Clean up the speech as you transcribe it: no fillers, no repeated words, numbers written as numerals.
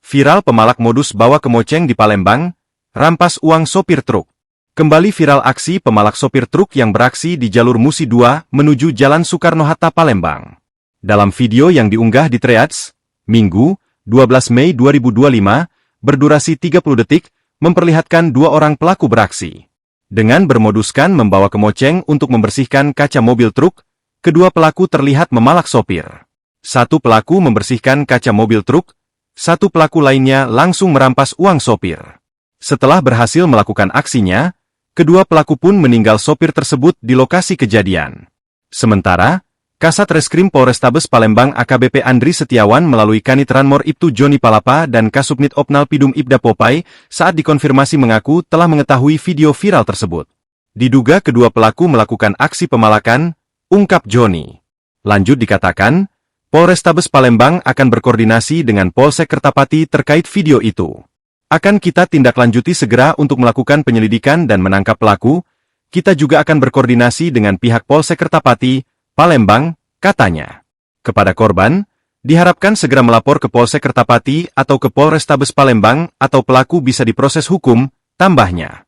Viral pemalak modus bawa kemoceng di Palembang, rampas uang sopir truk. Kembali viral aksi pemalak sopir truk yang beraksi di jalur Musi 2 menuju Jalan Soekarno-Hatta Palembang. Dalam video yang diunggah di Threads, Minggu, 12 Mei 2025, berdurasi 30 detik, memperlihatkan dua orang pelaku beraksi. Dengan bermoduskan membawa kemoceng untuk membersihkan kaca mobil truk, kedua pelaku terlihat memalak sopir. Satu pelaku membersihkan kaca mobil truk, satu pelaku lainnya langsung merampas uang sopir. Setelah berhasil melakukan aksinya, kedua pelaku pun meninggal sopir tersebut di lokasi kejadian. Sementara, Kasat Reskrim Polrestabes Palembang AKBP Andri Setiawan melalui Kanit Ranmor Ibtu Joni Palapa dan Kasubnit Opnal Pidum Ibda Popai saat dikonfirmasi mengaku telah mengetahui video viral tersebut. Diduga kedua pelaku melakukan aksi pemalakan, ungkap Joni. Lanjut dikatakan, Polrestabes Palembang akan berkoordinasi dengan Polsek Kertapati terkait video itu. Akan kita tindak lanjuti segera untuk melakukan penyelidikan dan menangkap pelaku. Kita juga akan berkoordinasi dengan pihak Polsek Kertapati, Palembang, katanya. Kepada korban, diharapkan segera melapor ke Polsek Kertapati atau ke Polrestabes Palembang atau pelaku bisa diproses hukum, tambahnya.